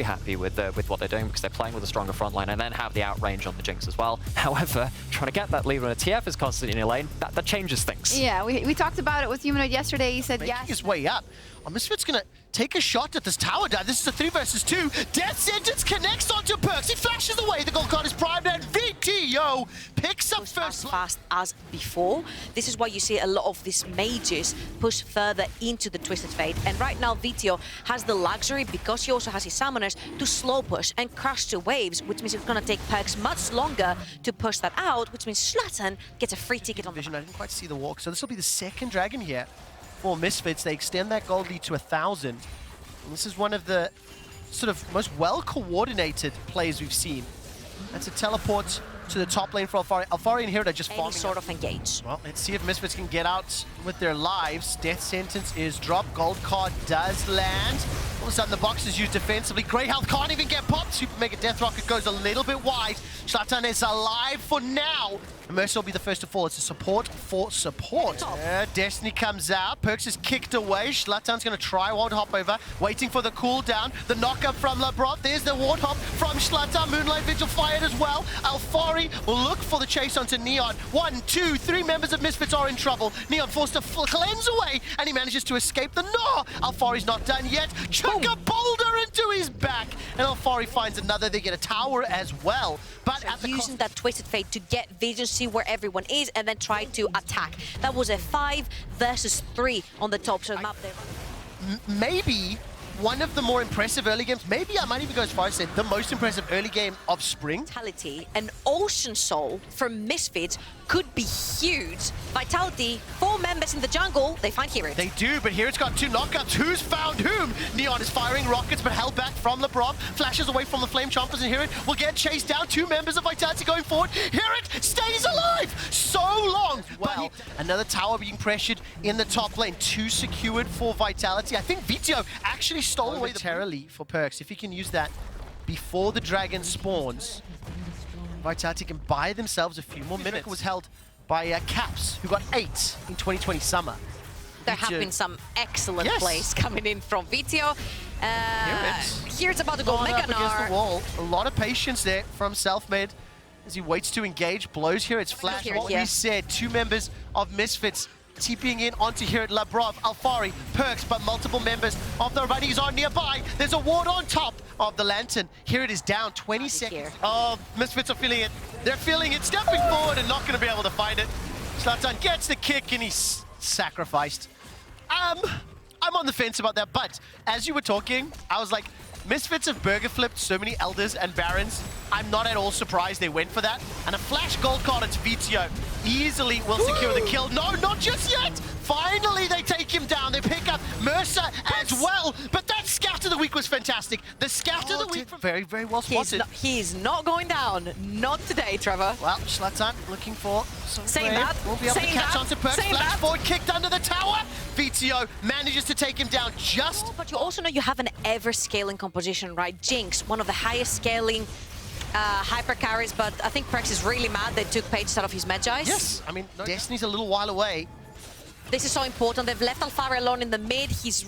happy with what they're doing because they're playing with a stronger front line and then have the outrange on the Jinx as well. However, trying to get that lead when a TF is constantly in your lane, that changes things. Yeah, we talked about it with Humanoid yesterday. He said, making his way up. Misfits gonna take a shot at this tower dive. This is a 3 versus 2. Death Sentence connects onto Perks. He flashes away. The gold card is primed and VTO picks up first. As fast as before. This is why you see a lot of these mages push further into the Twisted Fate. And right now VTO has the luxury, because he also has his summoners, to slow push and crush the waves, which means it's gonna take Perks much longer to push that out, which means Zlatan gets a free ticket on the vision. I didn't quite see the walk, so this will be the second dragon here for Misfits. They extend that gold lead to 1,000. And this is one of the sort of most well-coordinated plays we've seen. That's a teleport to the top lane for Alphari. Alphari and Hero are just farming. Any sort of engage. Well, let's see if Misfits can get out with their lives. Death Sentence is dropped. Gold card does land. All of a sudden, the box is used defensively. Grey Health can't even get popped. Super Mega Death Rocket goes a little bit wide. Zlatan is alive for now. Mercer will be the first to fall. It's a support for support. Destiny comes out. Perks is kicked away. Zlatan's going to try ward hop over, waiting for the cooldown. The knockup from Labrov. There's the ward hop from Zlatan. Moonlight Vigil fired as well. Alphari will look for the chase onto Neon. 1, 2, 3 members of Misfits are in trouble. Neon forced to cleanse away, and he manages to escape the Gnaw. Alphari's not done yet. Chuck a boulder into his back, and Alphari finds another. They get a tower as well. But So at the using that Twisted Fate to get vision, see where everyone is, and then try to attack. That was a 5 versus 3 on the top map there. Maybe one of the more impressive early games, maybe I might even go as far as say the most impressive early game of spring. Vitality, an Ocean Soul from Misfits could be huge. Vitality, 4 members in the jungle, they find Hero. They do, but Hero's got 2 knockouts. Who's found whom? Neon is firing rockets, but held back from Labrov. Flashes away from the Flame Chompers, and Hero will get chased down. 2 members of Vitality going forward. Hero stays alive so long. Well, another tower being pressured in the top lane. 2 secured for Vitality. I think VTO actually stole away the Terra Leaf for Perks. If he can use that before the dragon spawns, Vitality can buy themselves a few more minutes. Was held by Caps, who got 8 in 2020 summer. There have been some excellent plays coming in from VTO. Here's about to go Mega against the wall. A lot of patience there from Selfmade as he waits to engage. Blows here, it's flash. What we said, 2 members of Misfits TPing in onto here at Labrov, Alphari, Perks, but multiple members of the Buddies are nearby. There's a ward on top of the Lantern. Here it is down, 20 seconds. Oh, Misfits are feeling it. They're feeling it, stepping forward and not going to be able to find it. Zlatan gets the kick and he's sacrificed. I'm on the fence about that, but as you were talking, I was like, Misfits have burger flipped so many Elders and Barons. I'm not at all surprised they went for that. And a flash gold card into VTO easily will secure the kill. No, not just yet. Finally, they take him down. They pick up Mercer as well. But that scout of the week was fantastic. The scout of the week from very, very well spotted. He's not going down. Not today, Trevor. Well, Zlatan looking for some Saying that. We'll be able to catch onto Perks. Flash forward, kicked under the tower. VTO manages to take him down just... But you also know you have an ever-scaling composition, right? Jinx, one of the highest scaling hyper carries, but I think Perks is really mad they took Pages out of his Magi. Yes, I mean, Destiny's a little while away. This is so important. They've left Alphari alone in the mid. He's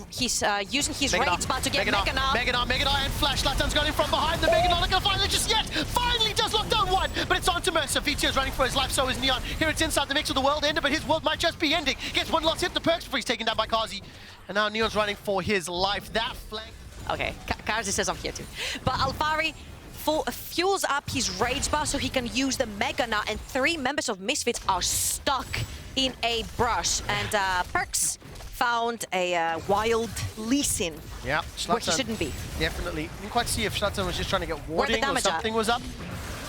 using his rage bar to get Meganar and Flash. Zlatan's got in from behind. The Meganar not going to find it just yet. Finally does lock down one, but it's on to Mercer. VTO's running for his life, so is Neon. Here it's inside the mix of the world ender, but his world might just be ending. Gets one last hit to Perks before he's taken down by Kazi. And now Neon's running for his life. That flank... Okay, Kazi says I'm here too. But Alphari fuels up his rage bar so he can use the Meganar, and 3 members of Misfits are stuck in a brush. And Perks found a wild Lee Sin, where he shouldn't be. Definitely. You didn't quite see if Zlatan was just trying to get warding or something was up.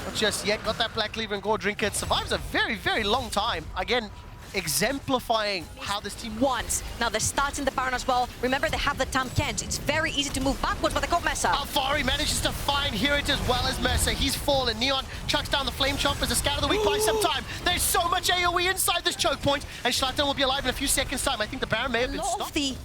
Not just yet. Got that Black Cleaver and Gore Drinker. It survives a very, very long time. Again, exemplifying how this team... Once. Now they're starting the Baron as well. Remember, they have the Tam Kench. It's very easy to move backwards, but they got Mercer. Alphari manages to find Herit as well as Mercer. He's fallen. Neon chucks down the Flame Chomp as a scout of the week by some time. There's so much AoE inside this choke point, and Zlatan will be alive in a few seconds' time. I think the Baron may have been stopped. A lot of the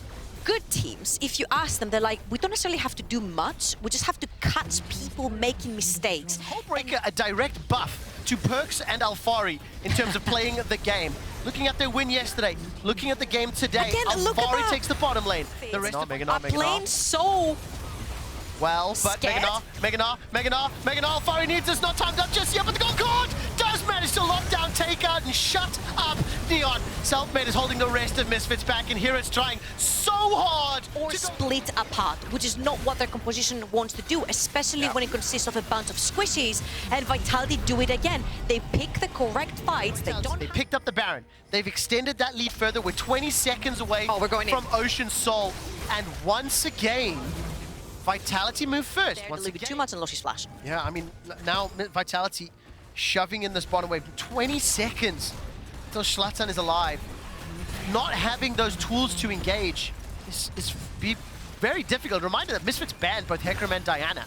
good teams, if you ask them, they're like, we don't necessarily have to do much. We just have to catch people making mistakes. Hullbreaker, a direct buff to Perks and Alphari in terms of playing the game. Looking at their win yesterday, looking at the game today, Again, Alphari takes the bottom lane. The rest of are playing so well, but Scared? Megan Alfari needs this, not timed up just yet, but the goal card does manage to lock down, take out, and shut up Neon. Selfmade is holding the rest of Misfits back, and here it's trying so hard Or to go. split apart, which is not what their composition wants to do, especially when it consists of a bunch of squishies, and Vitality do it again. They pick the correct fights. They picked up the Baron. They've extended that lead further. We're 20 seconds away we're going from Ocean Soul. And once again, Vitality move first. They're a Once little bit again. too much on Loshy's flash. Yeah, I mean, now Vitality shoving in this bottom wave. 20 seconds until Zlatan is alive. Not having those tools to engage is be very difficult. Reminder that Misfits banned both Hecarim and Diana.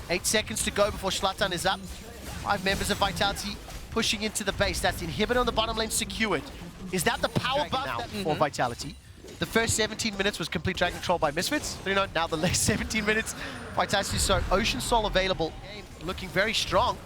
8 seconds to go before Zlatan is up. 5 members of Vitality pushing into the base. That's the inhibitor on the bottom lane secured. Is that the power buff now for Vitality? The first 17 minutes was complete drag control by Misfits. You know, now the last 17 minutes, Vitality, so Ocean Soul available. Looking very strong.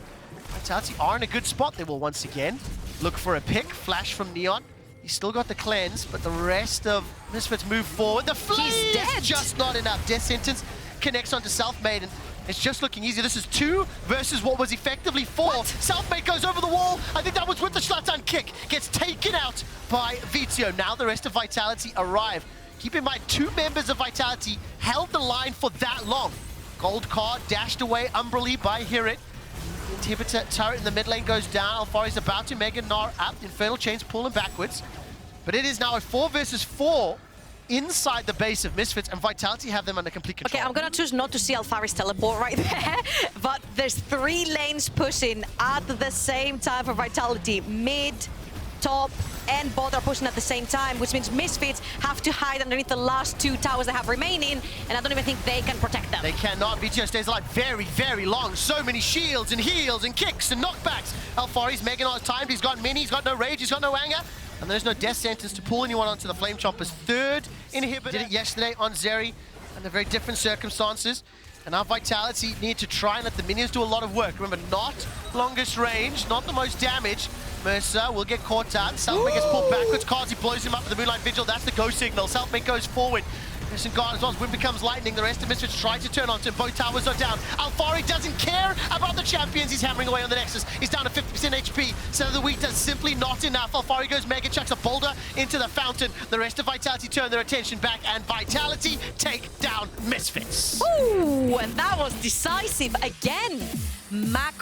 Vitality are in a good spot. They will once again look for a pick. Flash from Neon. He's still got the cleanse, but the rest of Misfits move forward. The flame is just not enough. Death Sentence connects onto Selfmade, and it's just looking easy. This is 2 versus what was effectively 4. Selfmade goes over the wall. I think that was with the Zlatan kick. Gets taken out by VIT. Now the rest of Vitality arrive. Keep in mind, 2 members of Vitality held the line for that long. Gold card dashed away umbrally by Hirit. Inhibitor turret in the mid lane goes down. Alfari's about to Mega Gnar up. Infernal Chains pull him backwards. But it is now a 4 versus 4 inside the base of Misfits, and Vitality have them under complete control. Okay, I'm gonna choose not to see Alfari's teleport right there, but there's 3 lanes pushing at the same time for Vitality. Mid, top, and bot are pushing at the same time, which means Misfits have to hide underneath the last 2 towers they have remaining, and I don't even think they can protect them. They cannot. VTO stays alive very, very long. So many shields and heals and kicks and knockbacks. Alfari's Mega Gnar timed. He's got mini, he's got no rage, he's got no anger. And there's no Death Sentence to pull anyone onto the Flame Chomper's 3rd inhibitor. Did it yesterday on Zeri under very different circumstances. And now Vitality need to try and let the minions do a lot of work. Remember, not longest range, not the most damage. Mercer will get caught out. Selfmade gets pulled backwards. Kazi blows him up with the Moonlight Vigil. That's the go signal. Selfmade goes forward. Mission guard as well as Wind becomes lightning. The rest of Misfits try to turn onto him. Both towers are down. Alfari doesn't care about the champions. He's hammering away on the Nexus. He's down to 50% HP. Center of the week does simply not enough. Alfari goes mega, chucks a boulder into the fountain. The rest of Vitality turn their attention back, and Vitality take down Misfits. Ooh, and that was decisive again. Macro